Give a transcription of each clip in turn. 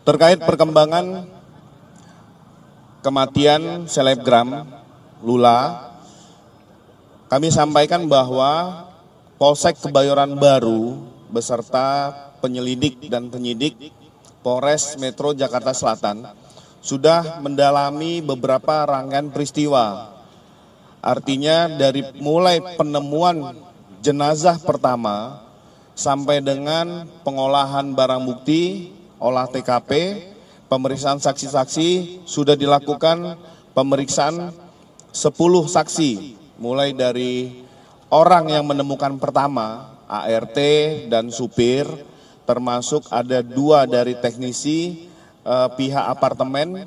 Terkait perkembangan kematian selebgram Lula, kami sampaikan bahwa Polsek Kebayoran Baru beserta penyelidik dan penyidik Polres Metro Jakarta Selatan sudah mendalami beberapa rangkaian peristiwa. Artinya dari mulai penemuan jenazah pertama sampai dengan pengolahan barang bukti, olah TKP, pemeriksaan saksi-saksi, sudah dilakukan pemeriksaan 10 saksi, mulai dari orang yang menemukan pertama, ART dan supir, termasuk ada 2 dari teknisi pihak apartemen,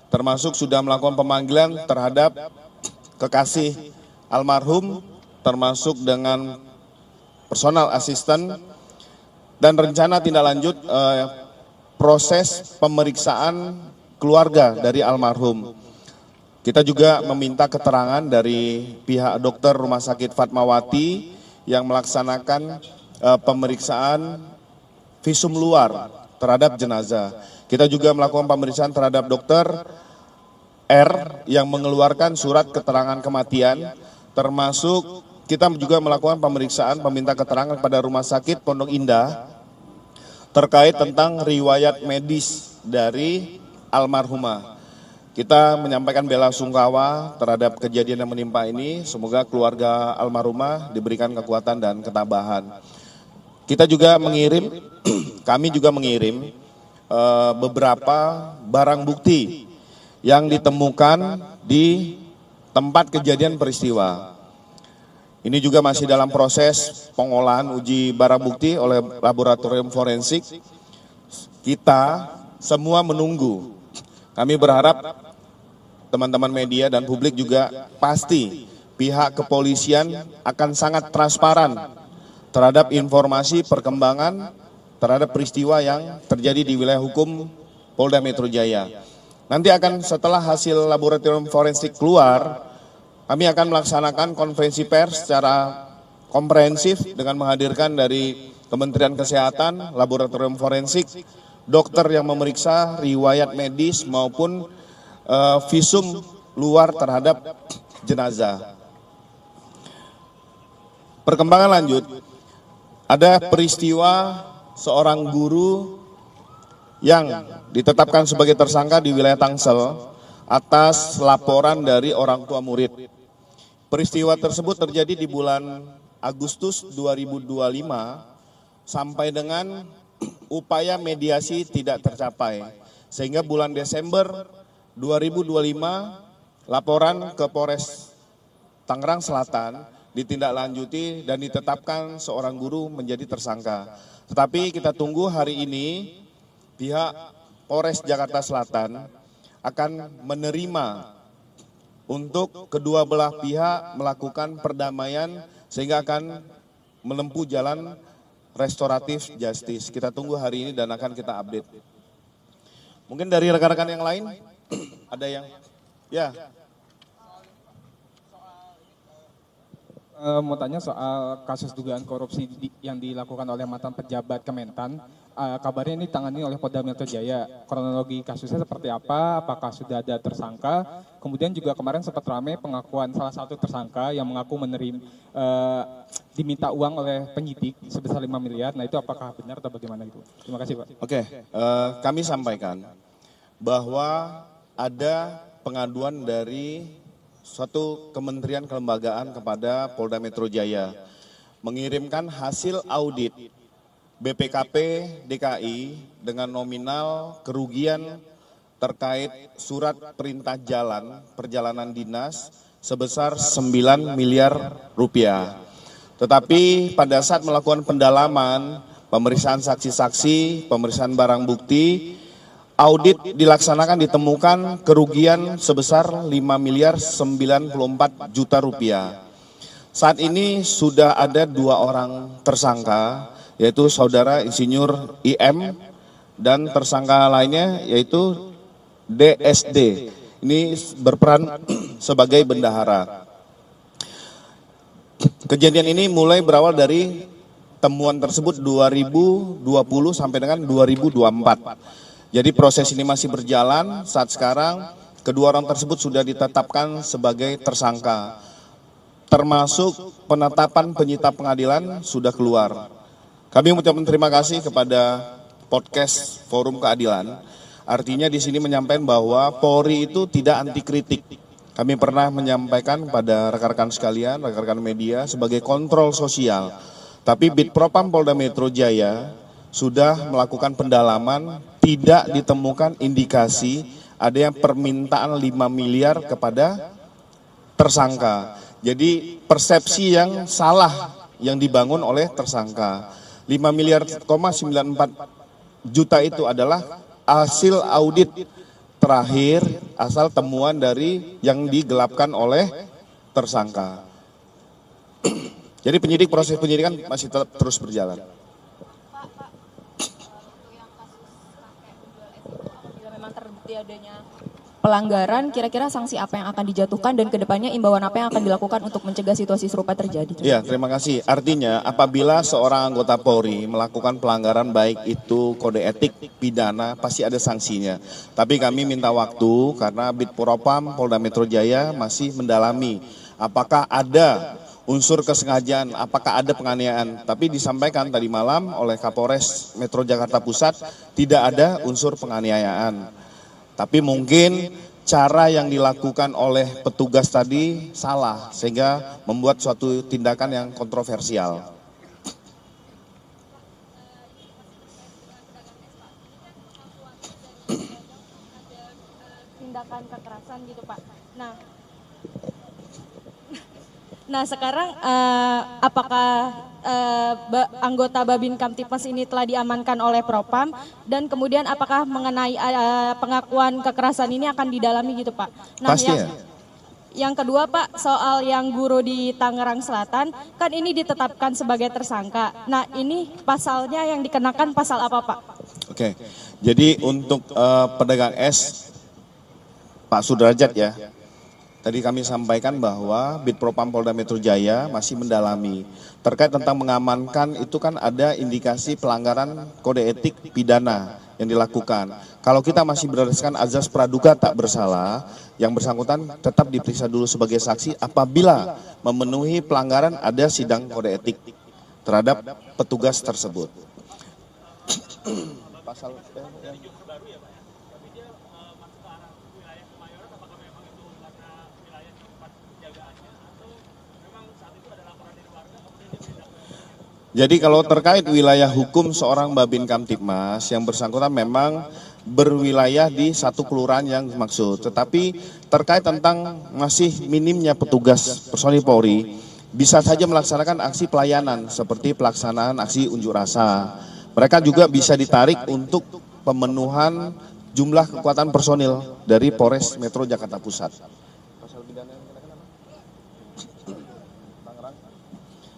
termasuk sudah melakukan pemanggilan terhadap kekasih almarhum, termasuk dengan personal asisten, dan rencana tindak lanjut proses pemeriksaan keluarga dari almarhum. Kita juga meminta keterangan dari pihak dokter Rumah Sakit Fatmawati yang melaksanakan pemeriksaan visum luar terhadap jenazah. Kita juga melakukan pemeriksaan terhadap dokter R yang mengeluarkan surat keterangan kematian, termasuk kita juga melakukan pemeriksaan meminta keterangan pada Rumah Sakit Pondok Indah terkait tentang riwayat medis dari almarhumah. Kita menyampaikan bela sungkawa terhadap kejadian yang menimpa ini. Semoga keluarga almarhumah diberikan kekuatan dan ketabahan. Kita juga kami juga mengirim beberapa barang bukti yang ditemukan di tempat kejadian peristiwa. Ini juga masih dalam proses pengolahan uji barang bukti oleh laboratorium forensik. Kita semua menunggu. Kami berharap teman-teman media dan publik juga pasti pihak kepolisian akan sangat transparan terhadap informasi perkembangan terhadap peristiwa yang terjadi di wilayah hukum Polda Metro Jaya. Nanti akan setelah hasil laboratorium forensik keluar, kami akan melaksanakan konferensi pers secara komprehensif dengan menghadirkan dari Kementerian Kesehatan, laboratorium forensik, dokter yang memeriksa riwayat medis maupun visum luar terhadap jenazah. Perkembangan lanjut, ada peristiwa seorang guru yang ditetapkan sebagai tersangka di wilayah Tangsel atas laporan dari orang tua murid. Peristiwa tersebut terjadi di bulan Agustus 2025 sampai dengan upaya mediasi tidak tercapai. Sehingga bulan Desember 2025 laporan ke Polres Tangerang Selatan ditindaklanjuti dan ditetapkan seorang guru menjadi tersangka. Tetapi kita tunggu hari ini pihak Polres Jakarta Selatan akan menerima untuk kedua belah pihak melakukan perdamaian sehingga akan menempuh jalan restoratif justice. Kita tunggu hari ini dan akan kita update. Mungkin dari rekan-rekan yang lain ada yang ya. Mau tanya soal kasus dugaan korupsi yang dilakukan oleh mantan pejabat Kementan. Kabarnya ini ditangani oleh Polda Metro Jaya. Kronologi kasusnya seperti apa? Apakah sudah ada tersangka? Kemudian juga kemarin sempat ramai pengakuan salah satu tersangka yang mengaku diminta uang oleh penyidik sebesar 5 miliar. Nah itu apakah benar atau bagaimana itu? Terima kasih Pak. Oke, kami sampaikan bahwa ada pengaduan dari suatu kementerian kelembagaan kepada Polda Metro Jaya mengirimkan hasil audit BPKP DKI dengan nominal kerugian terkait surat perintah jalan perjalanan dinas sebesar 9 miliar rupiah. Tetapi pada saat melakukan pendalaman, pemeriksaan saksi-saksi, pemeriksaan barang bukti, audit dilaksanakan ditemukan kerugian sebesar 5 miliar 94 juta rupiah. Saat ini sudah ada 2 orang tersangka, yaitu saudara Insinyur IM dan tersangka lainnya yaitu DSD. Ini berperan sebagai bendahara. Kejadian ini mulai berawal dari temuan tersebut 2020 sampai dengan 2024. Jadi proses ini masih berjalan. Saat sekarang kedua orang tersebut sudah ditetapkan sebagai tersangka. Termasuk penetapan penyita pengadilan sudah keluar. Kami mengucapkan terima kasih kepada podcast Forum Keadilan. Artinya di sini menyampaikan bahwa Polri itu tidak anti kritik. Kami pernah menyampaikan pada rekan-rekan sekalian, rekan-rekan media sebagai kontrol sosial. Tapi Bitpropam Polda Metro Jaya sudah melakukan pendalaman, tidak ditemukan indikasi adanya permintaan 5 miliar kepada tersangka. Jadi persepsi yang salah yang dibangun oleh tersangka. 5 miliar, 94 juta itu adalah hasil audit terakhir asal temuan dari yang digelapkan oleh tersangka. Jadi proses penyidikan masih tetap terus berjalan. Apabila memang terbukti adanya pelanggaran, kira-kira sanksi apa yang akan dijatuhkan dan kedepannya imbauan apa yang akan dilakukan untuk mencegah situasi serupa terjadi? Ya, terima kasih. Artinya apabila seorang anggota Polri melakukan pelanggaran baik itu kode etik, pidana, pasti ada sanksinya. Tapi kami minta waktu karena Bitpropam Polda Metro Jaya masih mendalami apakah ada unsur kesengajaan, apakah ada penganiayaan. Tapi disampaikan tadi malam oleh Kapolres Metro Jakarta Pusat tidak ada unsur penganiayaan. Tapi mungkin cara yang dilakukan oleh petugas tadi salah sehingga membuat suatu tindakan yang kontroversial. Tindakan kekerasan gitu Pak. Nah sekarang apakah anggota Babin Kamtipmas ini telah diamankan oleh Propam dan kemudian apakah mengenai pengakuan kekerasan ini akan didalami gitu Pak? Nah, Pasti ya. Yang kedua Pak, soal yang guru di Tangerang Selatan, kan ini ditetapkan sebagai tersangka. Nah ini pasalnya yang dikenakan pasal apa Pak? Oke, jadi untuk pedagang es, Pak Sudrajat ya, tadi kami sampaikan bahwa Bitpropam Polda Metro Jaya masih mendalami. Terkait tentang mengamankan itu kan ada indikasi pelanggaran kode etik pidana yang dilakukan. Kalau kita masih berdasarkan azas praduga tak bersalah, yang bersangkutan tetap diperiksa dulu sebagai saksi apabila memenuhi pelanggaran ada sidang kode etik terhadap petugas tersebut. Pasal Jadi kalau terkait wilayah hukum seorang Babin Kamtipmas yang bersangkutan memang berwilayah di satu kelurahan yang dimaksud. Tetapi terkait tentang masih minimnya petugas personil Polri, bisa saja melaksanakan aksi pelayanan seperti pelaksanaan aksi unjuk rasa. Mereka juga bisa ditarik untuk pemenuhan jumlah kekuatan personil dari Polres Metro Jakarta Pusat.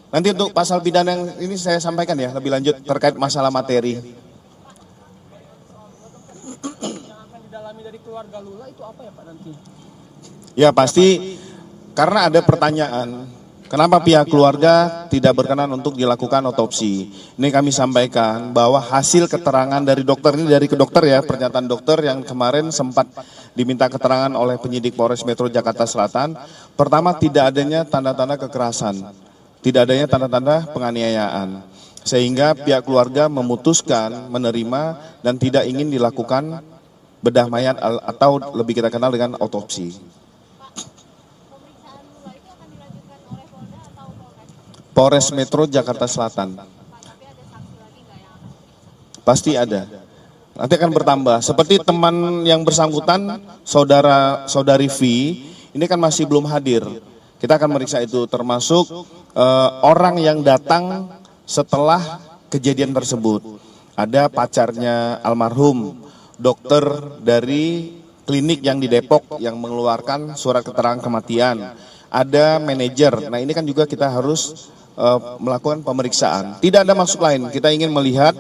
Nanti untuk pasal pidana yang ini saya sampaikan ya lebih lanjut terkait masalah materi. Yang akan didalami dari keluarga Lula itu apa ya Pak nanti? Ya pasti karena ada pertanyaan kenapa pihak keluarga tidak berkenan untuk dilakukan otopsi. Ini kami sampaikan bahwa hasil keterangan dari dokter ini dari ke dokter ya, pernyataan dokter yang kemarin sempat diminta keterangan oleh penyidik Polres Metro Jakarta Selatan. Pertama tidak adanya tanda-tanda kekerasan. Tidak adanya tanda-tanda penganiayaan, sehingga pihak keluarga memutuskan menerima dan tidak ingin dilakukan bedah mayat atau lebih kita kenal dengan otopsi. Polres Metro Jakarta Selatan. Pasti ada. Nanti akan bertambah. Seperti teman yang bersangkutan, saudari V, ini kan masih belum hadir. Kita akan meriksa itu termasuk orang yang datang setelah kejadian tersebut. Ada pacarnya almarhum, dokter dari klinik yang di Depok yang mengeluarkan surat keterangan kematian. Ada manajer. Nah ini kan juga kita harus melakukan pemeriksaan. Tidak ada maksud lain. Kita ingin melihat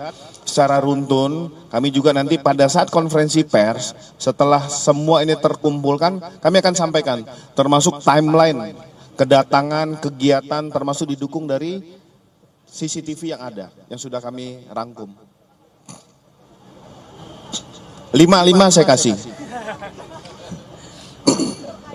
secara runtun. Kami juga nanti pada saat konferensi pers setelah semua ini terkumpulkan, kami akan sampaikan termasuk timeline kedatangan, kegiatan, termasuk didukung dari CCTV yang ada, yang sudah kami rangkum. 5 saya kasih.